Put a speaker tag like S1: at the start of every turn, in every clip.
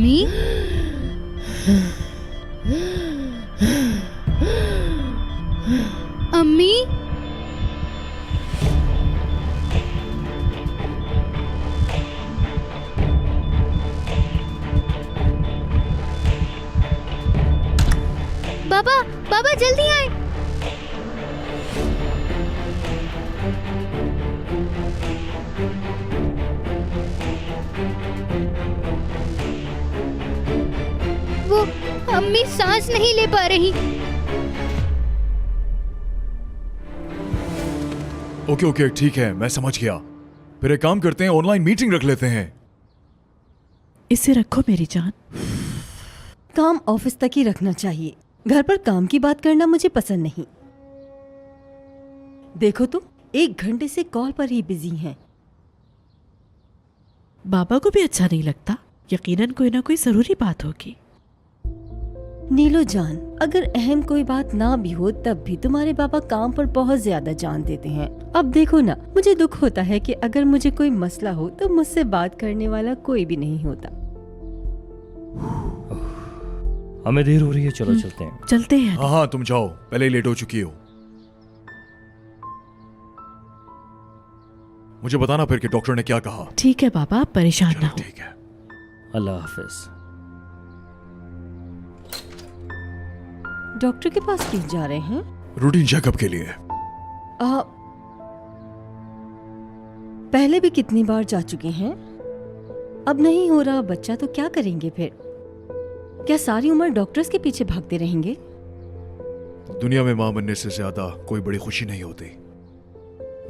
S1: अम्मी, अम्मी, बाबा, बाबा जल्दी आए। वो अम्मी सांस नहीं ले पा रही।
S2: ओके ओके ठीक है, मैं समझ गया। फिर एक काम करते हैं, ऑनलाइन मीटिंग रख लेते हैं।
S3: इसे रखो मेरी जान।
S4: काम ऑफिस तक ही रखना चाहिए, घर पर काम की बात करना मुझे पसंद नहीं। देखो तो 1 घंटे से कॉल पर ही बिजी हैं।
S3: बाबा को भी अच्छा नहीं लगता। यकीनन कोई ना कोई जरूरी बात होगी।
S4: नीलो जान, अगर अहम कोई बात ना भी हो तब भी तुम्हारे पापा काम पर बहुत ज्यादा जान देते हैं। अब देखो ना, मुझे दुख होता है कि अगर मुझे कोई मसला हो तो मुझसे बात करने वाला कोई भी नहीं होता।
S5: हमें देर हो रही है, चलो चलते हैं।
S3: चलते हैं।
S2: हाँ हाँ तुम जाओ, पहले ही लेट हो चुकी हो। मुझे बताना फिर कि डॉक्टर ने क्या कहा।
S3: ठीक है बाबा, आप परेशान ना हो।
S2: ठीक है।
S5: अल्लाह हाफिज।
S4: डॉक्टर के पास क्यों जा रहे हैं?
S2: रूटीन चेकअप के लिए।
S4: पहले भी कितनी बार जा चुके हैं। अब नहीं हो रहा बच्चा तो क्या करेंगे फिर? क्या सारी उम्र डॉक्टर्स के पीछे भागते रहेंगे?
S2: दुनिया में मां बनने से ज्यादा कोई बड़ी खुशी नहीं होती।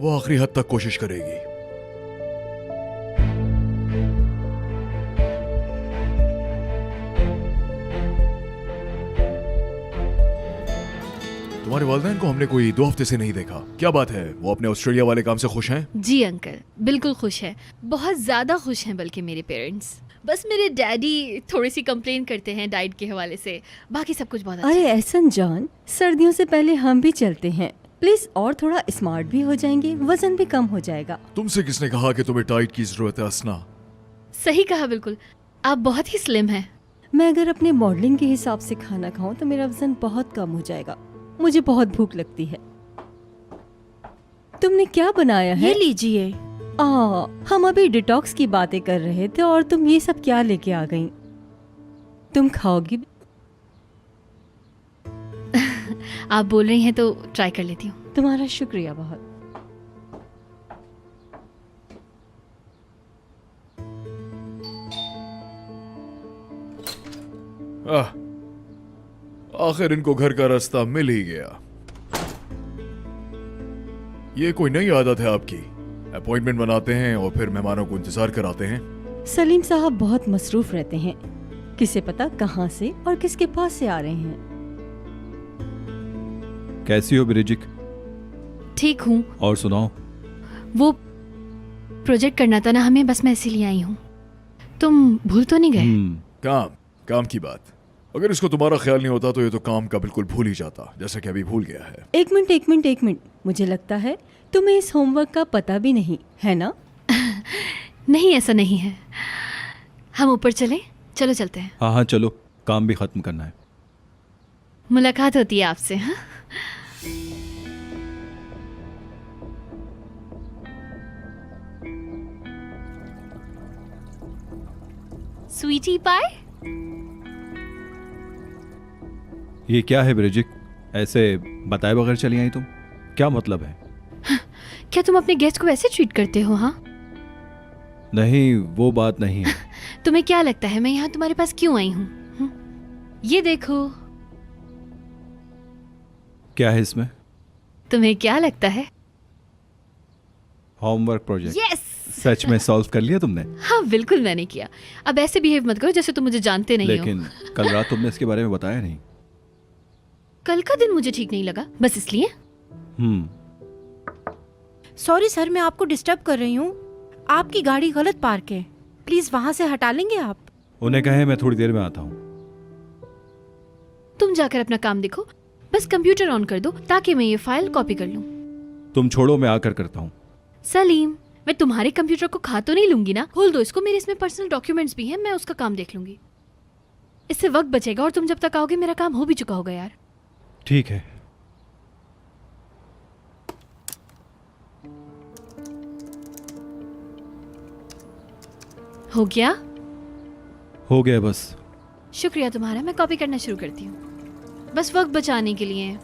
S2: वो आखिरी हद तक कोशिश करेगी। तुम्हारे वालिदैन को हमने कोई 2 हफ्ते से नहीं देखा, क्या बात है? वो अपने ऑस्ट्रेलिया वाले काम से खुश हैं?
S1: जी अंकल, बिल्कुल खुश है, बहुत ज्यादा खुश हैं बल्कि मेरे पेरेंट्स। बस मेरे डैडी थोड़ी सी कंप्लेन करते हैं डाइट के हवाले से, बाकी सब कुछ बहुत अच्छा
S4: अरे
S1: है।
S4: एहसन जान, सर्दियों से पहले हम भी चलते हैं प्लीज, और थोड़ा स्मार्ट भी हो जाएंगे, वजन भी कम हो जाएगा।
S2: तुमसे किसने कहा कि तुम्हें डाइट की जरूरत है असना?
S1: सही कहा, बिल्कुल आप बहुत ही स्लिम हैं।
S4: मैं अगर अपने मॉडलिंग के हिसाब से खाना खाऊं तो मेरा वजन बहुत कम हो जाएगा। मुझे बहुत भूख लगती है। तुमने क्या बनाया है?
S3: ये लीजिए।
S4: हम अभी डिटॉक्स की बातें कर रहे थे और तुम ये सब क्या लेके आ गई? तुम खाओगी?
S1: आप बोल रही हैं तो ट्राई कर लेती हूँ।
S4: तुम्हारा शुक्रिया बहुत।
S2: आखिर इनको घर का रास्ता मिल ही गया। ये कोई नई आदत है आपकी? अपॉइंटमेंट बनाते हैं और फिर मेहमानों को इंतजार कराते हैं।
S4: सलीम साहब बहुत मसरूफ रहते हैं, किसे पता कहाँ से और किसके पास से आ रहे हैं।
S6: कैसी हो ब्रिजिक?
S1: ठीक हूँ।
S6: और सुनाओ।
S1: वो प्रोजेक्ट करना था ना हमें, बस मैं इसीलिए आई हूँ। तुम भूल तो नहीं गए?
S2: काम की बात। अगर इसको तुम्हारा ख्याल नहीं होता तो ये तो काम का बिल्कुल भूल ही जाता, जैसा कि अभी भूल गया है।
S4: एक मिनट, मुझे लगता है तुम्हें इस होमवर्क का पता भी नहीं है ना?
S1: नहीं, ऐसा नहीं है। हम ऊपर चलें? चलो चलते हैं।
S6: हाँ चलो, काम भी खत्म करना है।
S1: मुलाकात होती है आपसे। हाँ, स्वीटी पाई।
S6: ये क्या है ब्रिजिक? ऐसे बताए बगैर चली आई तुम? क्या मतलब है?
S1: क्या तुम अपने गेस्ट को वैसे ट्रीट करते हो? हाँ
S6: नहीं, वो बात नहीं है।
S1: तुम्हें क्या लगता है मैं यहाँ तुम्हारे पास क्यों आई हूँ? ये देखो।
S6: क्या है इसमें?
S1: तुम्हें क्या लगता है?
S6: Homework project.
S1: यस।
S6: सच में सॉल्व कर लिया तुमने?
S1: हाँ बिल्कुल मैंने किया। अब ऐसे बिहेव मत करो जैसे तुम मुझे जानते नहीं हो।
S6: लेकिन कल रात तुमने इसके बारे में बताया नहीं।
S1: कल का दिन मुझे ठीक नहीं लगा, बस इसलिए।
S7: सॉरी सर, मैं आपको डिस्टर्ब कर रही हूँ। आपकी गाड़ी गलत पार्क है, प्लीज वहाँ से हटा लेंगे आप?
S6: उन्हें कहे मैं थोड़ी देर में आता हूँ।
S1: तुम जाकर अपना काम देखो, बस कंप्यूटर ऑन कर दो ताकि मैं ये फाइल कॉपी कर लूँ।
S6: तुम छोड़ो, मैं आकर करता हूँ।
S1: सलीम, मैं तुम्हारे कंप्यूटर को खा तो नहीं लूंगी ना? खोल दो इसको, मेरे इसमें पर्सनल डॉक्यूमेंट्स भी हैं, मैं उसका काम देख लूंगी। इससे वक्त बचेगा और तुम जब तक आओगे मेरा काम हो भी चुका होगा यार।
S6: ठीक है।
S1: हो गया?
S6: हो गया बस।
S1: शुक्रिया तुम्हारा, मैं कॉपी करना शुरू करती हूँ, बस वक्त बचाने के लिए।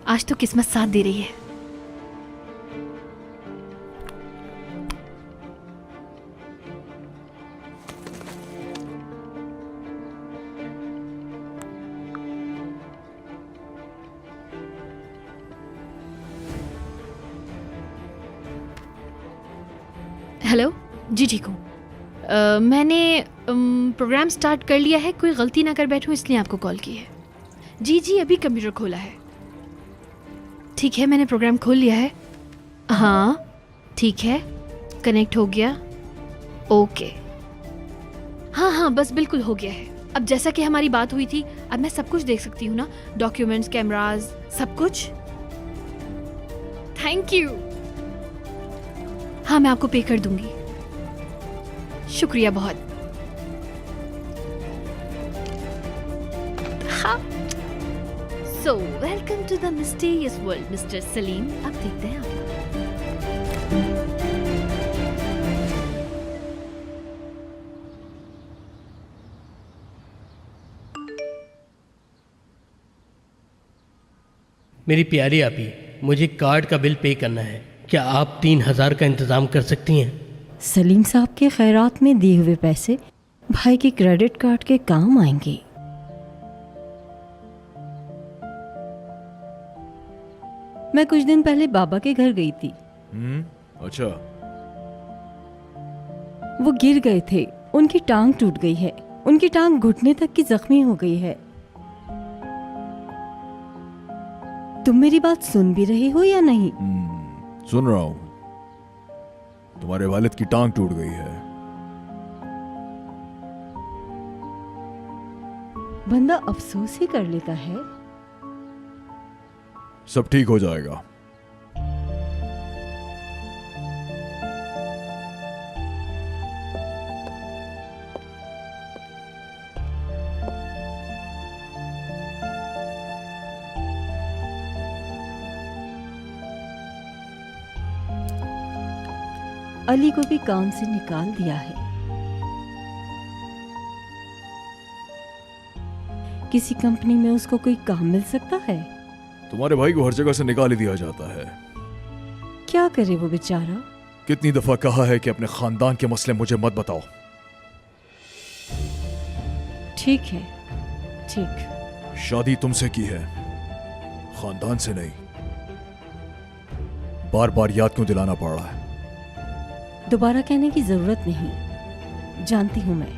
S1: आज तो किस्मत साथ दे रही है। हेलो जी, ठीक हूँ। मैंने प्रोग्राम स्टार्ट कर लिया है, कोई गलती ना कर बैठूं इसलिए आपको कॉल की है। जी जी, अभी कंप्यूटर खोला है। ठीक है, मैंने प्रोग्राम खोल लिया है। हाँ ठीक है, कनेक्ट हो गया। ओके, हाँ हाँ बस बिल्कुल हो गया है। अब जैसा कि हमारी बात हुई थी, अब मैं सब कुछ देख सकती हूँ ना, डॉक्यूमेंट्स, कैमराज, सब कुछ। Thank you. हाँ मैं आपको पे कर दूंगी, शुक्रिया बहुत। हाँ, so welcome to the mysterious world mister Salim. अब देखते हैं आपको।
S8: मेरी प्यारी आपी, मुझे कार्ड का बिल पे करना है। क्या आप 3000 का इंतज़ाम कर सकती हैं?
S4: सलीम साहब के खैरात में दिए हुए पैसे भाई के क्रेडिट कार्ड के काम आएंगे। मैं कुछ दिन पहले बाबा के घर गई थी।
S2: अच्छा।
S4: वो गिर गए थे, उनकी टांग टूट गई है, उनकी टांग घुटने तक की जख्मी हो गई है। तुम मेरी बात सुन भी रहे हो या नहीं?
S2: सुन रहा हूँ। तुम्हारे वालिद की टांग टूट गई है।
S4: बंदा अफसोस ही कर लेता है।
S2: सब ठीक हो जाएगा।
S4: अली को भी काम से निकाल दिया है। किसी कंपनी में उसको कोई काम मिल सकता है?
S2: तुम्हारे भाई को हर जगह से निकाल ही दिया जाता है।
S4: क्या करे वो बेचारा?
S2: कितनी दफा कहा है कि अपने खानदान के मसले मुझे मत बताओ।
S4: ठीक है, ठीक।
S2: शादी तुमसे की है, खानदान से नहीं। बार बार याद क्यों दिलाना पड़ रहा है?
S4: दोबारा कहने की जरूरत नहीं, जानती हूं मैं।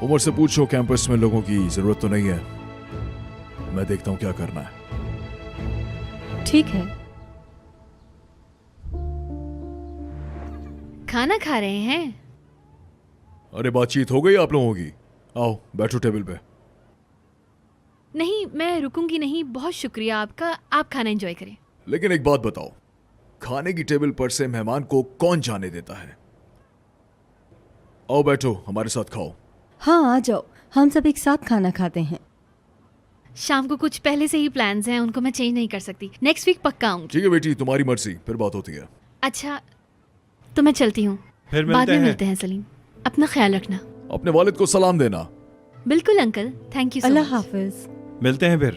S2: उमर से पूछो कैंपस में लोगों की जरूरत तो नहीं है। मैं देखता हूं क्या करना है।
S4: ठीक है।
S1: खाना खा रहे हैं?
S2: अरे बातचीत हो गई आप लोगों की? आओ बैठो टेबल पे।
S1: नहीं, मैं रुकूंगी नहीं, बहुत शुक्रिया आपका, आप खाना एंजॉय करें।
S2: लेकिन एक बात बताओ, खाने की टेबल पर से मेहमान को कौन जाने देता है? आओ बैठो, हमारे साथ खाओ।
S4: हाँ आ जाओ, हम सब एक साथ खाना खाते हैं।
S1: शाम को कुछ पहले से ही प्लान्स हैं, उनको मैं चेंज नहीं कर सकती। नेक्स्ट वीक पक्का आऊंगी।
S2: ठीक है बेटी, तुम्हारी मर्जी, फिर बात होती है।
S1: अच्छा तो मैं चलती हूँ,
S6: फिर
S1: बाद
S6: मिलते
S1: में
S6: हैं।
S1: मिलते हैं सलीम। अपना ख्याल रखना।
S2: अपने वालिद को सलाम देना।
S1: बिल्कुल अंकल, थैंक यू सो
S4: अल्लाह
S1: मच।
S4: हाफिज।
S6: मिलते हैं फिर।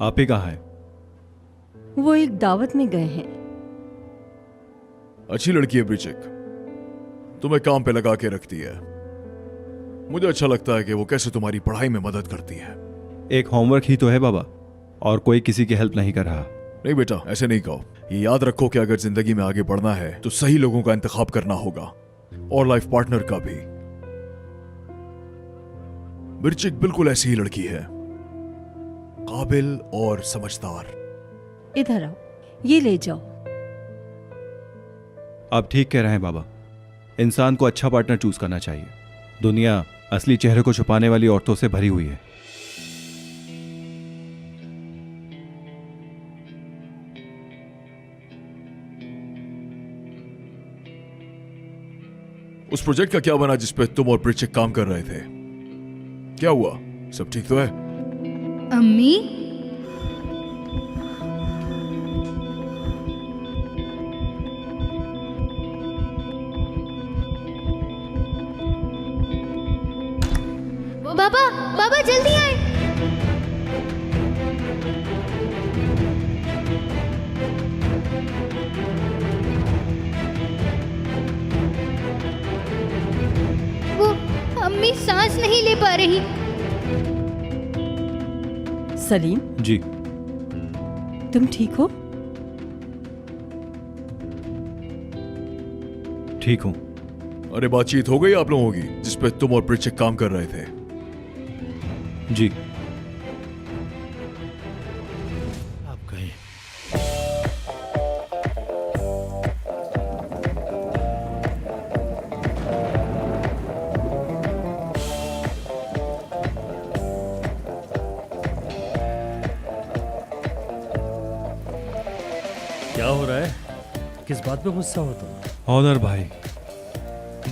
S6: आप ही कहाँ है?
S4: वो एक दावत में गए हैं।
S2: अच्छी लड़की है ब्रिचिक, तुम्हें काम पे लगा के रखती है। मुझे अच्छा लगता है कि वो कैसे तुम्हारी पढ़ाई में मदद करती है।
S6: एक होमवर्क ही तो है बाबा, और कोई किसी की हेल्प नहीं कर रहा।
S2: नहीं बेटा, ऐसे नहीं कहो। ये याद रखो कि अगर जिंदगी में आगे बढ़ना है तो सही लोगों का इंतखाब करना होगा, और लाइफ पार्टनर का भी। ब्रिचिक बिल्कुल ऐसी ही लड़की है, काबिल और समझदार।
S4: इधर आओ, ये ले जाओ।
S6: आप ठीक कह रहे हैं बाबा, इंसान को अच्छा पार्टनर चूज करना चाहिए। दुनिया असली चेहरे को छुपाने वाली औरतों से भरी हुई है।
S2: उस प्रोजेक्ट का क्या बना जिस पे तुम और प्रीचिक काम कर रहे थे? क्या हुआ? सब ठीक तो है?
S9: अम्मी,
S1: बाबा बाबा जल्दी आए।
S9: वो अम्मी सांस नहीं ले पा रही।
S4: सलीम,
S6: जी।
S4: तुम ठीक हो?
S6: ठीक हूं।
S2: अरे बातचीत हो गई आप लोगों की जिस पे तुम और प्रीचिक काम कर रहे थे?
S6: जी।
S5: आप कहें। क्या हो रहा है? किस बात पे गुस्सा हो तुम?
S6: ऑनर भाई,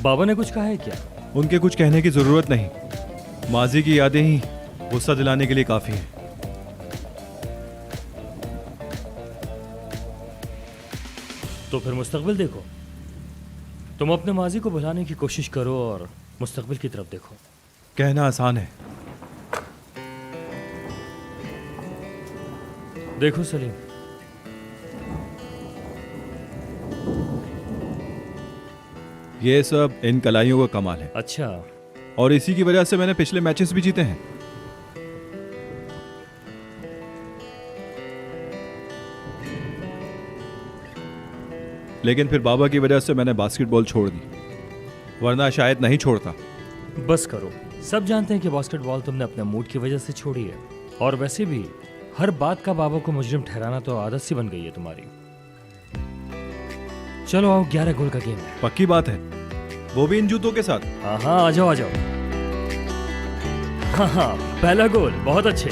S5: बाबा ने कुछ कहा है क्या?
S6: उनके कुछ कहने की जरूरत नहीं, माजी की यादें ही गुस्सा दिलाने के लिए काफी है।
S5: तो फिर मुस्तकबिल देखो। तुम अपने माजी को भुलाने की कोशिश करो और मुस्तकबिल की तरफ देखो।
S6: कहना आसान है।
S5: देखो सलीम,
S6: ये सब इन कलाइयों का कमाल है,
S5: अच्छा
S6: और इसी की वजह से मैंने पिछले मैचेस भी जीते हैं। लेकिन फिर बाबा की वजह से मैंने बास्केटबॉल छोड़ दी, वरना शायद नहीं छोड़ता।
S5: बस करो। सब जानते हैं कि बास्केटबॉल तुमने अपने मूड की वजह से छोड़ी है, और वैसे भी हर बात का बाबा को मुजरिम ठहराना तो आदत सी बन गई है तुम्हारी। चलो आओ, 11 गोल का गेम है।
S6: पक्की बात है, वो भी इन जूतों के साथ।
S5: हाँ हाँ, आ जाओ आ जाओ। हाँ हाँ, पहला गोल, बहुत अच्छे।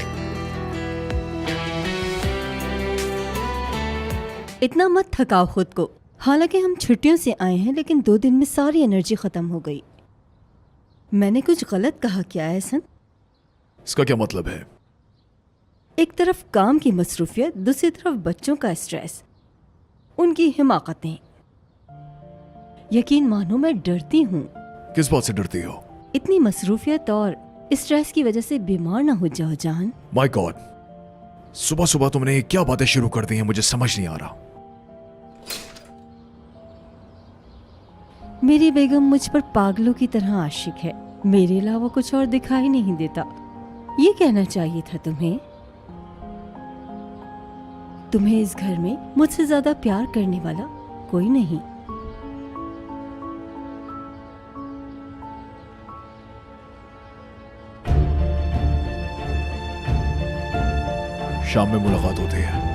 S4: इतना मत थकाओ खुद को। हालांकि हम छुट्टियों से आए हैं, लेकिन 2 दिन में सारी एनर्जी खत्म हो गई। मैंने कुछ गलत कहा क्या एहसन?
S2: इसका क्या मतलब है?
S4: एक तरफ काम की मसरूफियत, दूसरी तरफ बच्चों का स्ट्रेस, उनकी हिमाकतें। यकीन मानो मैं डरती हूँ।
S2: किस बात से डरती हो?
S4: इतनी मसरूफियत और स्ट्रेस की वजह से बीमार ना हो जाओ जान।
S2: माय गॉड, सुबह सुबह तुमने ये क्या बातें शुरू कर दी हैं, मुझे समझ नहीं आ रहा।
S4: मेरी बेगम मुझ पर पागलों की तरह आशिक है, मेरे अलावा कुछ और दिखाई नहीं देता। ये कहना चाहिए था तुम्हें। तुम्हें इस घर में मुझसे ज्यादा प्यार करने वाला कोई नहीं।
S2: शाम में मुलाकात होती है।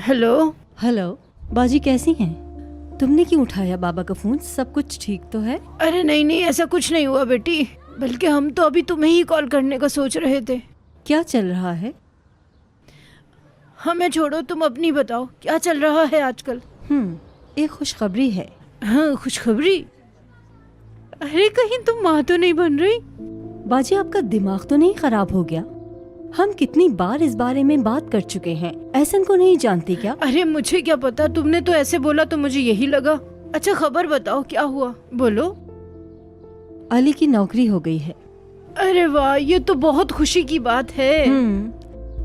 S7: हेलो।
S4: हेलो बाजी, कैसी हैं? तुमने क्यों उठाया बाबा का फोन? सब कुछ ठीक तो है?
S7: अरे नहीं नहीं, ऐसा कुछ नहीं हुआ बेटी, बल्कि हम तो अभी तुम्हें ही कॉल करने का सोच रहे थे।
S4: क्या चल रहा है?
S7: हमें छोड़ो, तुम अपनी बताओ, क्या चल रहा है आजकल?
S4: एक खुशखबरी है।
S7: हाँ, खुशखबरी? अरे कहीं तुम माँ तो नहीं बन रही?
S4: बाजी, आपका दिमाग तो नहीं खराब हो गया? हम कितनी बार इस बारे में बात कर चुके हैं। ऐसन को नहीं जानती क्या?
S7: अरे मुझे क्या पता, तुमने तो ऐसे बोला तो मुझे यही लगा। अच्छा खबर बताओ, क्या हुआ? बोलो।
S4: अली की नौकरी हो गई है।
S7: अरे वाह, ये तो बहुत खुशी की बात है।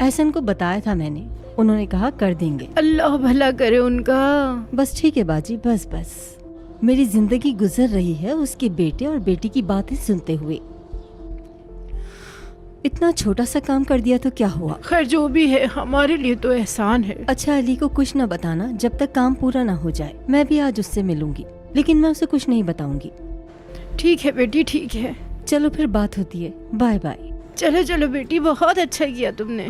S4: ऐसन को बताया था मैंने। उन्होंने कहा कर देंगे।
S1: अल्लाह भला करे उनका।
S4: बस ठीक है बाजी, बस बस। मेरी जिंदगी गुजर रही है उसके बेटे और बेटी की बातें सुनते हुए। इतना छोटा सा काम कर दिया तो क्या हुआ।
S1: खैर जो भी है, हमारे लिए तो एहसान है।
S4: अच्छा अली को कुछ न बताना जब तक काम पूरा ना हो जाए। मैं भी आज उससे मिलूंगी, लेकिन मैं उसे कुछ नहीं बताऊंगी।
S1: ठीक है बेटी, ठीक है।
S4: चलो फिर बात होती है, बाय बाय।
S1: चलो चलो बेटी, बहुत अच्छा किया तुमने।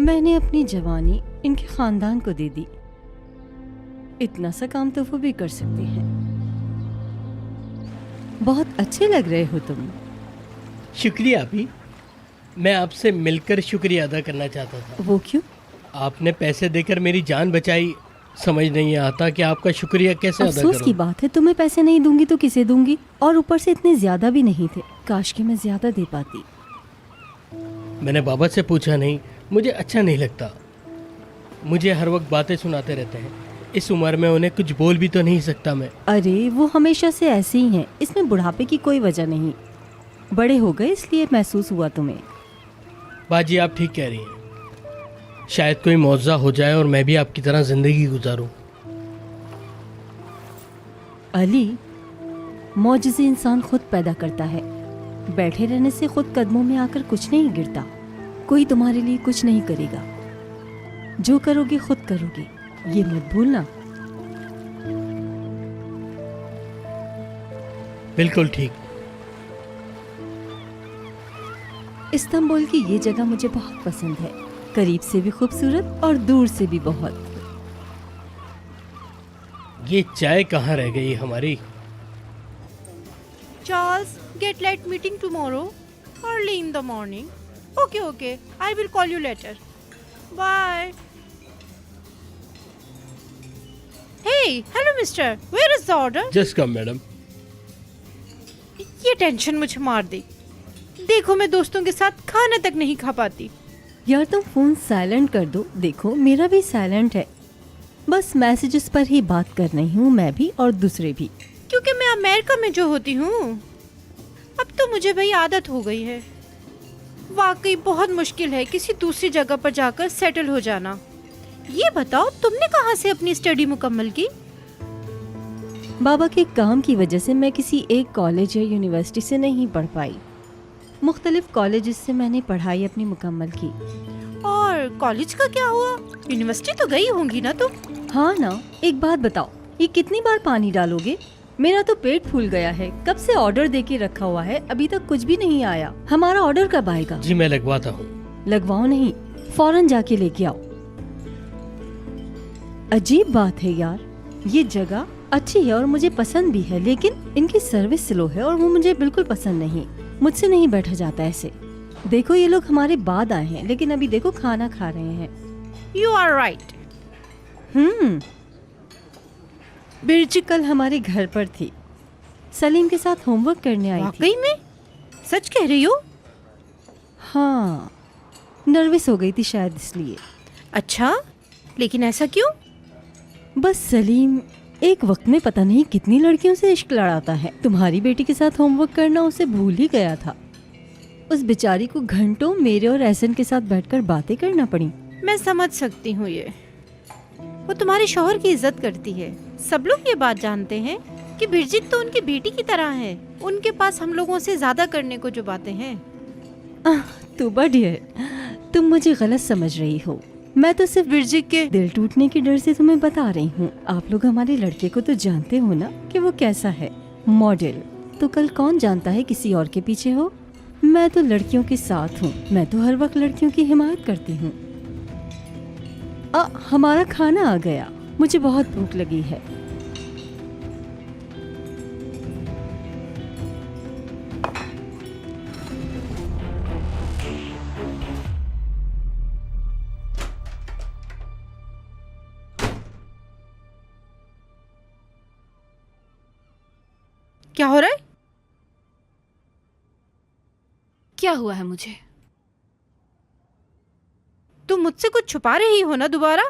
S4: मैंने अपनी जवानी इनके खानदान को दे दी। इतना सा काम तो वो भी कर सकते हैं। बहुत अच्छे लग रहे हो तुम।
S8: शुक्रिया अभी। मैं आपसे मिलकर शुक्रिया अदा करना चाहता था।
S4: वो क्यों?
S8: आपने पैसे देकर मेरी जान बचाई। समझ नहीं आता कि आपका शुक्रिया कैसे अदा
S4: अफसोस की
S8: करूं।
S4: बात है, तुम्हें पैसे नहीं दूंगी तो किसे दूंगी। और ऊपर से इतने ज्यादा भी नहीं थे, काश कि मैं ज्यादा दे पाती।
S8: मैंने बाबा से पूछा नहीं, मुझे अच्छा नहीं लगता। मुझे हर वक्त बातें सुनाते रहते हैं। इस उम्र में उन्हें कुछ बोल भी तो नहीं सकता मैं।
S4: अरे वो हमेशा से ऐसे ही हैं, इसमें बुढ़ापे की कोई वजह नहीं। बड़े हो गए इसलिए महसूस हुआ तुम्हें।
S8: बाजी आप ठीक कह रही हैं। शायद कोई मौजा हो जाए और मैं भी आपकी तरह जिंदगी गुजारूं।
S4: अली, मौजज़े इंसान खुद पैदा करता है। बैठे रहने से खुद कदमों में आकर कुछ नहीं गिरता। कोई तुम्हारे लिए कुछ नहीं करेगा। जो करोगे खुद करोगे, ये मत भूलना।
S8: बिल्कुल ठीक।
S4: इस्तांबुल की ये जगह मुझे बहुत पसंद है। करीब से भी खूबसूरत और दूर से भी बहुत।
S8: ये चाय कहाँ रह गई हमारी।
S7: Charles, get late meeting tomorrow, early in the morning. Okay, okay. I will call you later. Bye. Hey, hello, mister. Where is the order?
S8: Just come madam.
S7: ये टेंशन मुझे मार दी। देखो मैं दोस्तों के साथ खाना तक नहीं खा पाती।
S4: यार तुम फोन साइलेंट कर दो। देखो मेरा भी साइलेंट है। बस मैसेजेस पर ही बात कर रही हूँ, मैं भी और दूसरे भी।
S7: क्योंकि मैं अमेरिका में जो होती हूँ, अब तो मुझे भाई आदत हो गई है। वाकई बहुत मुश्किल है किसी दूसरी जगह पर जाकर सेटल हो जाना। ये बताओ तुमने कहाँ से अपनी स्टडी मुकम्मल की?
S4: बाबा के काम की वजह से मैं किसी एक कॉलेज या यूनिवर्सिटी से नहीं पढ़ पाई। मुख्तलिफ कॉलेजेस से मैंने पढ़ाई अपनी मुकम्मल की।
S7: और कॉलेज का क्या हुआ? यूनिवर्सिटी तो गई होंगी ना तुम?
S4: हाँ ना। एक बात बताओ, ये कितनी बार पानी डालोगे? मेरा तो पेट फूल गया है। कब से ऑर्डर देके रखा हुआ है, अभी तक कुछ भी नहीं आया। हमारा ऑर्डर कब आएगा?
S8: जी मैं लगवाता हूँ।
S4: लगवाओ नहीं, फौरन जाके लेके आओ। अजीब बात है यार, ये जगह अच्छी है और मुझे पसंद भी है, लेकिन इनकी सर्विस स्लो है और वो मुझे बिल्कुल पसंद नहीं। मुझसे नहीं बैठा जाता ऐसे। देखो ये लोग हमारे बाद आए हैं, लेकिन अभी देखो खाना खा रहे हैं।
S7: You are right.
S4: बिरजी कल हमारे घर पर थी। सलीम के साथ होमवर्क करने आई थी।
S7: वाकई में? सच कह रही हो?
S4: हाँ, नर्वस हो गई थी शायद इसलिए।
S7: अच्छा, लेकिन ऐसा क्यों?
S4: बस सलीम एक वक्त में पता नहीं कितनी लड़कियों से इश्क लड़ाता है। तुम्हारी बेटी के साथ होमवर्क करना उसे भूल ही गया था। उस बेचारी को घंटों मेरे और एहसन के साथ बैठकर बातें करना पड़ी।
S7: मैं समझ सकती हूँ ये। वो तुम्हारे शौहर की इज्जत करती है। सब लोग ये बात जानते हैं कि बिरजित तो उनकी बेटी की तरह है। उनके पास हम लोगों से ज्यादा करने को जो बातें हैं।
S4: तूबा डियर, तुम मुझे गलत समझ रही हो। मैं तो सिर्फ बिरजित के दिल टूटने के डर से तुम्हें बता रही हूँ। आप लोग हमारे लड़के को तो जानते हो ना कि वो कैसा है, मॉडल। तो कल कौन जानता है किसी और के पीछे हो। मैं तो लड़कियों के साथ हूँ। मैं तो हर वक्त लड़कियों की हिमायत करती हूँ। हमारा खाना आ गया। मुझे बहुत भूख लगी है।
S7: क्या हो रहा है?
S1: क्या हुआ है मुझे?
S7: तुम मुझसे कुछ छुपा रही हो ना दोबारा?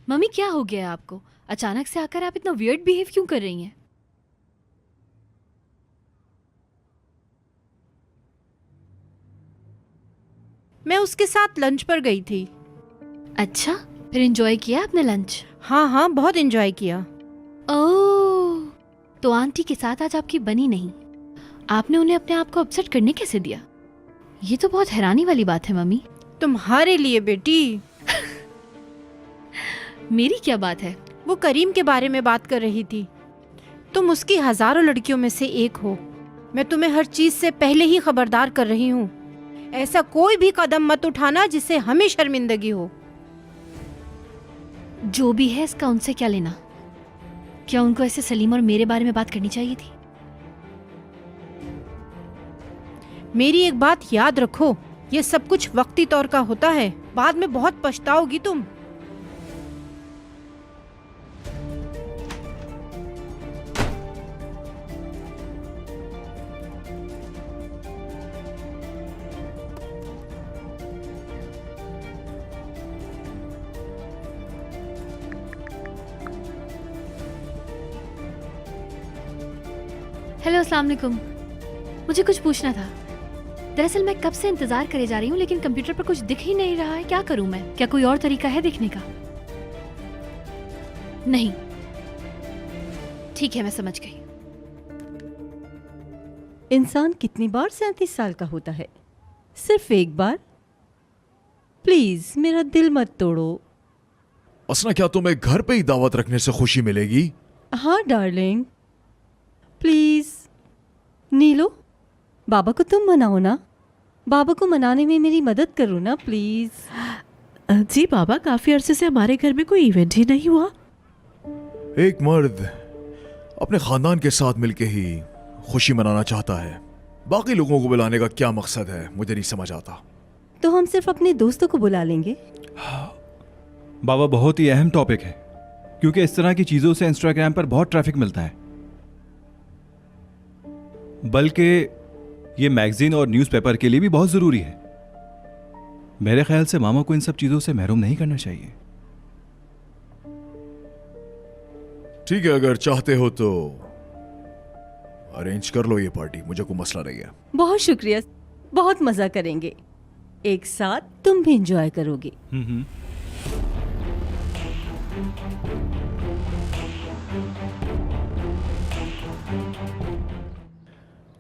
S1: मम्मी क्या हो गया है आपको? अचानक से आकर आप इतना वियर्ड बिहेव क्यों कर रही हैं?
S7: मैं उसके साथ लंच पर गई थी।
S1: अच्छा, फिर एंजॉय किया आपने लंच?
S7: हाँ हाँ, बहुत एंजॉय किया।
S1: ओह, तो आंटी के साथ आज आपकी बनी नहीं। आपने उन्हें अपने आप को अपसेट करने कैसे दिया? ये तो बहुत हैरानी वाली बात है मम्मी।
S7: तुम्हारे लिए बेटी।
S1: मेरी क्या बात है?
S7: वो करीम के बारे में बात कर रही थी। तुम उसकी हजारों लड़कियों में से एक हो। मैं तुम्हें हर चीज से पहले ही खबरदार कर रही हूँ। ऐसा कोई भी कदम मत उठाना जिससे हमें शर्मिंदगी हो।
S1: जो भी है इसका उनसे क्या लेना? क्या उनको ऐसे सलीम और मेरे बारे में बात करनी चाहिए थी?
S7: मेरी एक बात याद रखो, ये सब कुछ वक्ती तौर का होता है, बाद में बहुत पछताओगी तुम।
S1: हेलो, अस्सलाम वालेकुम। मुझे कुछ पूछना था। दरअसल मैं कब से इंतजार करे जा रही हूँ, लेकिन कंप्यूटर पर कुछ दिख ही नहीं रहा है। क्या करूँ मैं? क्या कोई और तरीका है देखने का? नहीं, ठीक है, मैं समझ गई।
S4: इंसान कितनी बार 37 साल का होता है? सिर्फ एक बार? प्लीज मेरा दिल मत तोड़ो।
S2: असना, क्या तुम्हें घर पे ही दावत रखने से खुशी मिलेगी?
S4: हाँ डार्लिंग, प्लीज। नीलो, बाबा को तुम मनाओ ना। बाबा को मनाने में मेरी मदद करो ना प्लीज।
S3: जी बाबा, काफी अरसे से हमारे घर में कोई इवेंट ही नहीं हुआ।
S2: एक मर्द अपने खानदान के साथ मिलके ही खुशी मनाना चाहता है। बाकी लोगों को बुलाने का क्या मकसद है, मुझे नहीं समझ आता।
S4: तो हम सिर्फ अपने दोस्तों को बुला लेंगे।
S6: बाबा, बहुत ही अहम टॉपिक है, क्योंकि इस तरह की चीजों से इंस्टाग्राम पर बहुत ट्रैफिक मिलता है। बल्कि ये मैगजीन और न्यूज़पेपर के लिए भी बहुत जरूरी है। मेरे ख्याल से मामा को इन सब चीजों से महरूम नहीं करना चाहिए।
S2: ठीक है, अगर चाहते हो तो अरेंज कर लो ये पार्टी, मुझे कोई मसला नहीं है।
S4: बहुत शुक्रिया, बहुत मजा करेंगे एक साथ। तुम भी एंजॉय करोगे।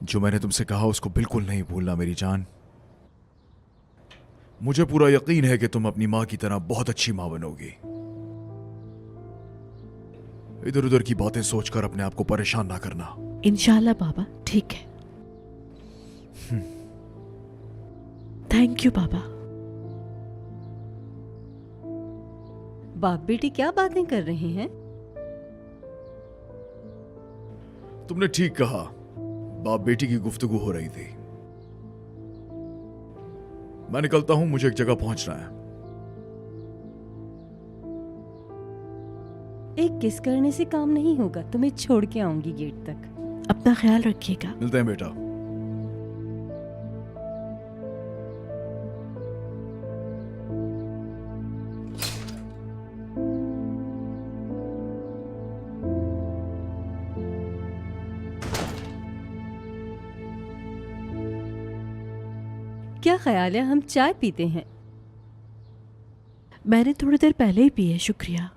S2: जो मैंने तुमसे कहा उसको बिल्कुल नहीं भूलना मेरी जान। मुझे पूरा यकीन है कि तुम अपनी मां की तरह बहुत अच्छी मां बनोगी। इधर उधर की बातें सोचकर अपने आप को परेशान ना करना।
S3: इंशाल्लाह बाबा, ठीक है। थैंक यू बाबा।
S4: बाप बेटी क्या बातें कर रहे हैं?
S2: तुमने ठीक कहा, बाप बेटी की गुफ्तगू हो रही थी। मैं निकलता हूं, मुझे एक जगह पहुंचना है।
S4: एक किस करने से काम नहीं होगा, तुम्हें छोड़ के आऊंगी गेट तक।
S3: अपना ख्याल रखिएगा।
S2: मिलते हैं बेटा।
S4: क्या ख्याल है हम चाय पीते हैं?
S3: मैंने थोड़ी देर पहले ही पी है, शुक्रिया।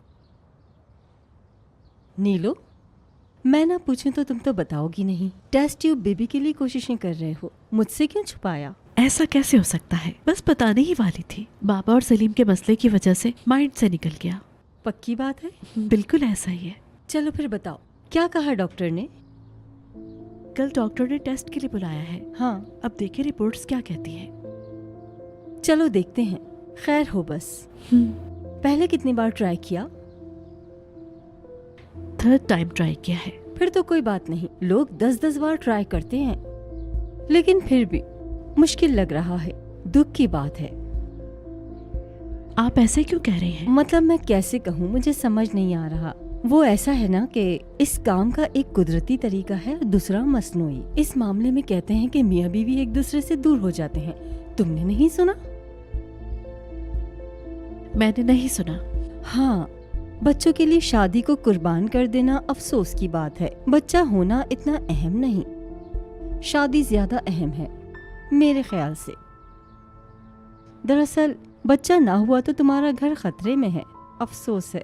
S4: नीलो, मैं ना पूछूं तो तुम तो बताओगी नहीं। टेस्ट ट्यूब बेबी के लिए कोशिशें कर रहे हो, मुझसे क्यों छुपाया?
S3: ऐसा कैसे हो सकता है? बस बताने ही वाली थी। बाबा और सलीम के मसले की वजह से माइंड से निकल गया।
S4: पक्की बात है?
S3: बिल्कुल ऐसा ही है।
S4: चलो फिर बताओ, क्या कहा डॉक्टर ने?
S3: कल डॉक्टर ने टेस्ट के लिए बुलाया है।
S4: हाँ,
S3: अब देखे रिपोर्ट्स क्या कहती है।
S4: चलो देखते हैं, खैर हो बस। पहले कितनी बार ट्राई किया?
S3: 3rd टाइम ट्राई किया है।
S4: फिर तो कोई बात नहीं, लोग 10-10 बार ट्राई करते हैं, लेकिन फिर भी मुश्किल लग रहा है। दुख की बात है।
S3: आप ऐसे क्यों कह रहे हैं?
S4: मतलब मैं कैसे कहूँ, मुझे समझ नहीं आ रहा। वो ऐसा है ना कि इस काम का एक कुदरती तरीका है और दूसरा मसनूई। इस मामले में कहते हैं कि मियाँ बीवी एक दूसरे से दूर हो जाते हैं। तुमने नहीं सुना?
S3: मैंने नहीं सुना।
S4: हाँ, बच्चों के लिए शादी को कुर्बान कर देना अफसोस की बात है। बच्चा होना इतना अहम नहीं, शादी ज्यादा अहम है मेरे ख्याल से। दरअसल बच्चा ना हुआ तो तुम्हारा घर खतरे में है। अफसोस है।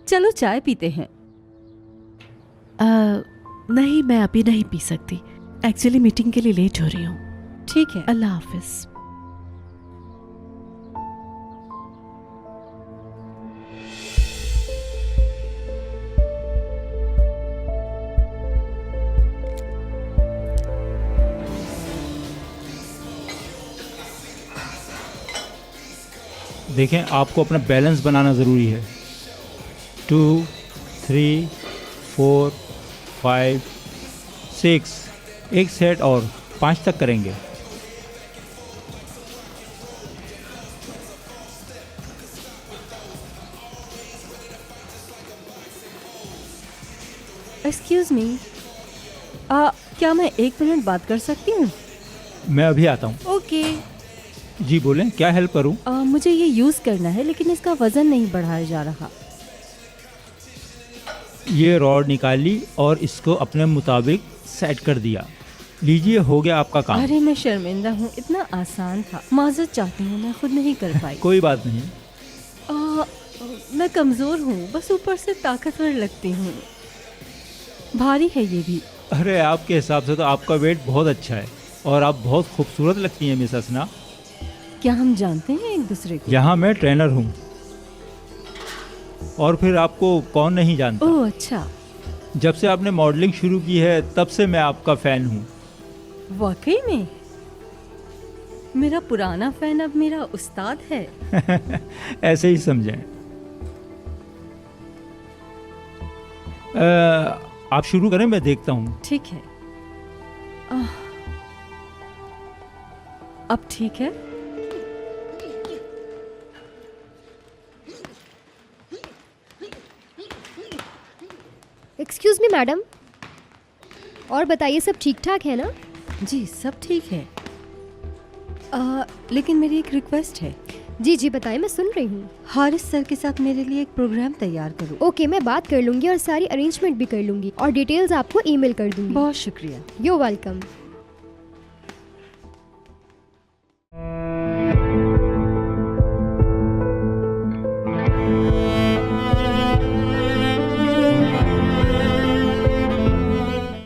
S4: चलो चाय पीते हैं।
S3: नहीं, मैं अभी नहीं पी सकती। एक्चुअली मीटिंग के लिए लेट हो रही हूँ।
S4: ठीक है।
S3: अल्लाह हाफिज।
S10: देखें, आपको अपना बैलेंस बनाना ज़रूरी है। 2, 3, 4, 5, 6, एक सेट और 5 तक करेंगे।
S4: एक्सक्यूज मी, क्या मैं 1 मिनट बात कर सकती हूँ?
S10: मैं अभी आता हूँ।
S4: ओके।
S10: जी बोलें, क्या हेल्प करूँ?
S4: मुझे ये यूज़ करना है लेकिन इसका वजन नहीं बढ़ाया जा रहा।
S10: ये रॉड निकाली और इसको अपने मुताबिक सेट कर दिया। लीजिए, हो गया आपका काम।
S4: अरे मैं शर्मिंदा हूँ, इतना आसान था। माजरत चाहती हूँ, मैं खुद नहीं कर पाई।
S10: कोई बात नहीं।
S4: मैं कमज़ोर हूँ, बस ऊपर से ताकतवर लगती हूँ। भारी है ये भी।
S10: अरे आपके हिसाब से तो आपका वेट बहुत अच्छा है और आप बहुत खूबसूरत लगती हैं मिस हसना।
S4: क्या हम जानते हैं एक दूसरे को?
S10: यहाँ मैं ट्रेनर हूँ। और फिर आपको कौन नहीं जानता?
S4: ओह अच्छा।
S10: जब से आपने मॉडलिंग शुरू की है तब से मैं आपका फ़ैन हूँ।
S4: वाकई में? मेरा पुराना फ़ैन अब मेरा उस्ताद है।
S10: ऐसे ही समझें। आप शुरू करें, मैं देखता हूँ।
S4: ठीक है। अब ठीक है?
S9: एक्सक्यूज मी मैडम, और बताइए सब ठीक ठाक है ना?
S4: जी सब ठीक है। लेकिन मेरी एक रिक्वेस्ट है।
S9: जी जी बताइए, मैं सुन रही हूँ।
S4: हारिस सर के साथ मेरे लिए एक प्रोग्राम तैयार करो।
S9: ओके, मैं बात कर लूँगी और सारी अरेंजमेंट भी कर लूँगी और डिटेल्स आपको ईमेल कर दूँगी।
S4: बहुत शुक्रिया।
S9: You welcome.